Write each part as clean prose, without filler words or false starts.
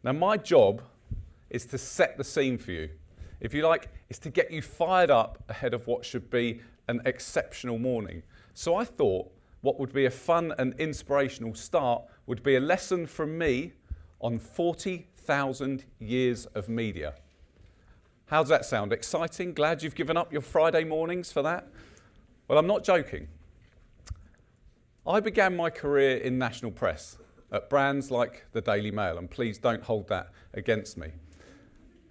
Now, my job is to set the scene for you. If you like, it's to get you fired up ahead of what should be an exceptional morning. So I thought what would be a fun and inspirational start would be a lesson from me on 40,000 years of media. How's that sound? Exciting? Glad you've given up your Friday mornings for that? Well, I'm not joking. I began my career in national press at brands like the Daily Mail, and please don't hold that against me.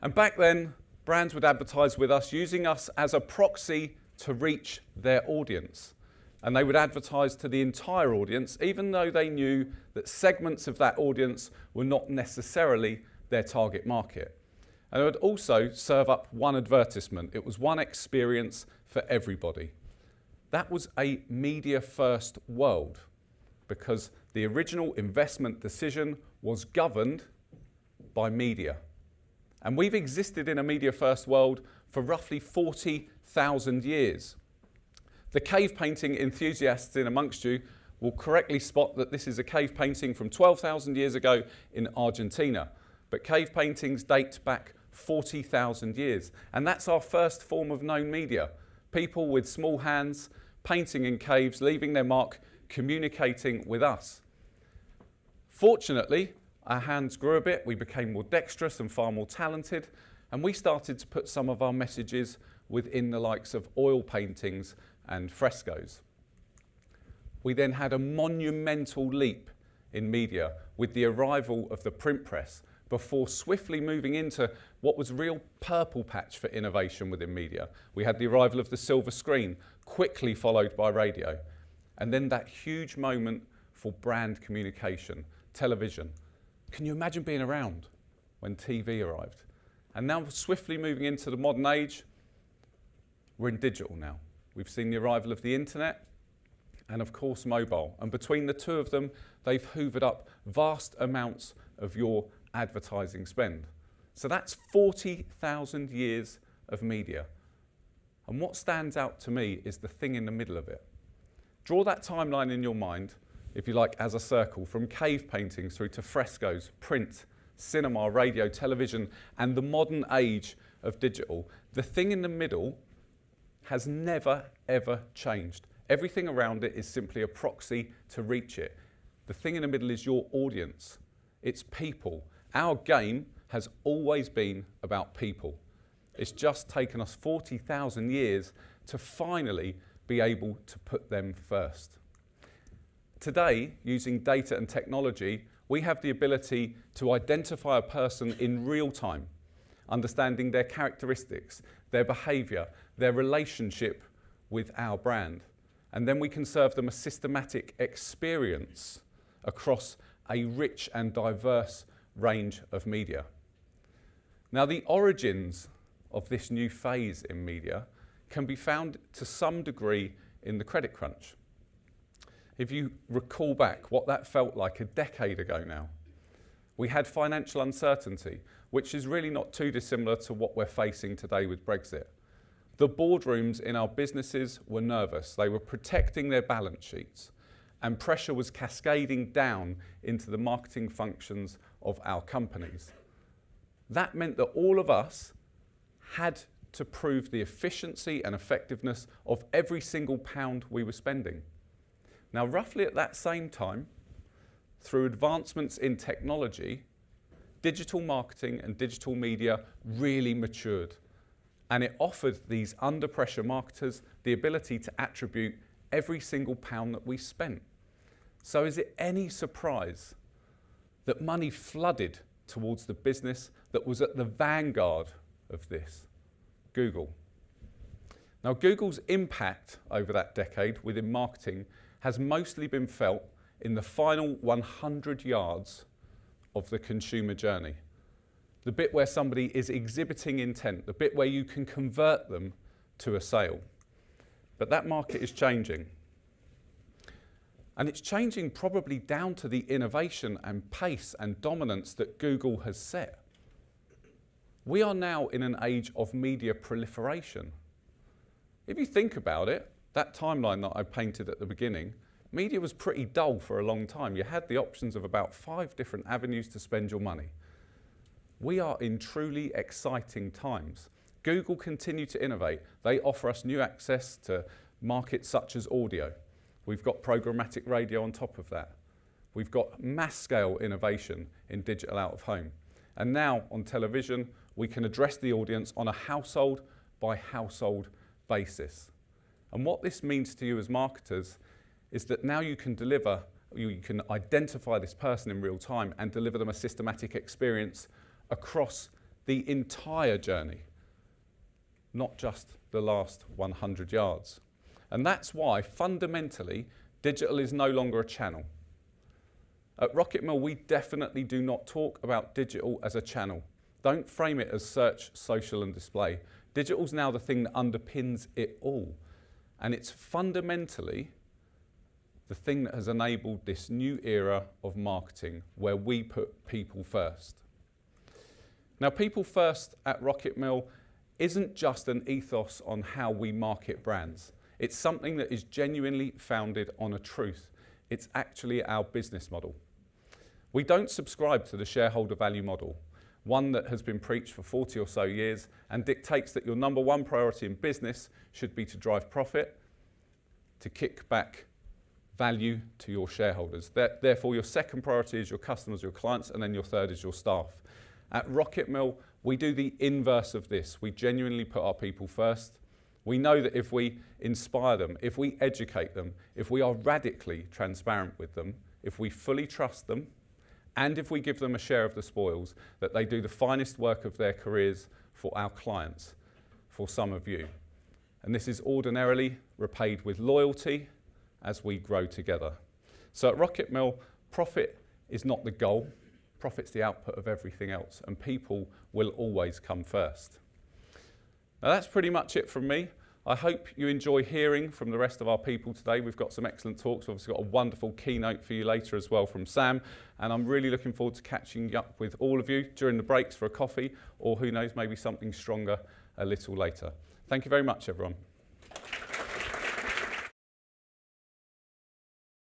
And back then, brands would advertise with us using us as a proxy to reach their audience. And they would advertise to the entire audience, even though they knew that segments of that audience were not necessarily their target market. And it would also serve up one advertisement. It was one experience for everybody. That was a media-first world, because the original investment decision was governed by media. And we've existed in a media-first world for roughly 40,000 years. The cave painting enthusiasts in amongst you will correctly spot that this is a cave painting from 12,000 years ago in Argentina. But cave paintings date back 40,000 years. And that's our first form of known media. People with small hands painting in caves, leaving their mark, communicating with us. Fortunately, our hands grew a bit, we became more dexterous and far more talented, and we started to put some of our messages within the likes of oil paintings and frescoes. We then had a monumental leap in media with the arrival of the print press, before swiftly moving into what was a real purple patch for innovation within media. We had the arrival of the silver screen, quickly followed by radio. And then that huge moment for brand communication, television. Can you imagine being around when TV arrived? And now swiftly moving into the modern age, we're in digital now. We've seen the arrival of the internet and of course mobile. And between the two of them, they've hoovered up vast amounts of your advertising spend. So that's 40,000 years of media. And what stands out to me is the thing in the middle of it. Draw that timeline in your mind, if you like, as a circle, from cave paintings through to frescoes, print, cinema, radio, television, and the modern age of digital. The thing in the middle has never, ever changed. Everything around it is simply a proxy to reach it. The thing in the middle is your audience. It's people. Our game has always been about people. It's just taken us 40,000 years to finally be able to put them first. Today, using data and technology, we have the ability to identify a person in real time, understanding their characteristics, their behavior, their relationship with our brand. And then we can serve them a systematic experience across a rich and diverse range of media. Now, the origins of this new phase in media can be found to some degree in the credit crunch. If you recall back what that felt like a decade ago now, we had financial uncertainty, which is really not too dissimilar to what we're facing today with Brexit. The boardrooms in our businesses were nervous. They were protecting their balance sheets, and pressure was cascading down into the marketing functions of our companies. That meant that all of us had to prove the efficiency and effectiveness of every single pound we were spending. Now, roughly at that same time, through advancements in technology, digital marketing and digital media really matured. And it offered these under-pressure marketers the ability to attribute every single pound that we spent. So is it any surprise that money flooded towards the business that was at the vanguard of this? Google. Now, Google's impact over that decade within marketing has mostly been felt in the final 100 yards of the consumer journey. The bit where somebody is exhibiting intent, the bit where you can convert them to a sale. But that market is changing. And it's changing probably down to the innovation and pace and dominance that Google has set. We are now in an age of media proliferation. If you think about it, that timeline that I painted at the beginning, media was pretty dull for a long time. You had the options of about 5 different avenues to spend your money. We are in truly exciting times. Google continue to innovate. They offer us new access to markets such as audio. We've got programmatic radio on top of that. We've got mass scale innovation in digital out of home. And now on television, we can address the audience on a household by household basis. And what this means to you as marketers is that now you can identify this person in real time and deliver them a systematic experience across the entire journey, not just the last 100 yards. And that's why, fundamentally, digital is no longer a channel. At RocketMill, we definitely do not talk about digital as a channel. Don't frame it as search, social, and display. Digital's now the thing that underpins it all. And it's fundamentally the thing that has enabled this new era of marketing where we put people first. Now, people first at RocketMill isn't just an ethos on how we market brands. It's something that is genuinely founded on a truth. It's actually our business model. We don't subscribe to the shareholder value model, one that has been preached for 40 or so years and dictates that your number one priority in business should be to drive profit, to kick back value to your shareholders. Therefore, your second priority is your customers, your clients, and then your third is your staff. At RocketMill, we do the inverse of this. We genuinely put our people first. We know that if we inspire them, if we educate them, if we are radically transparent with them, if we fully trust them, and if we give them a share of the spoils, that they do the finest work of their careers for our clients, for some of you. And this is ordinarily repaid with loyalty as we grow together. So at RocketMill, profit is not the goal. Profit's the output of everything else, and people will always come first. Now that's pretty much it from me. I hope you enjoy hearing from the rest of our people today. We've got some excellent talks. We've obviously got a wonderful keynote for you later as well from Sam, and I'm really looking forward to catching up with all of you during the breaks for a coffee, or who knows, maybe something stronger a little later. Thank you very much, everyone.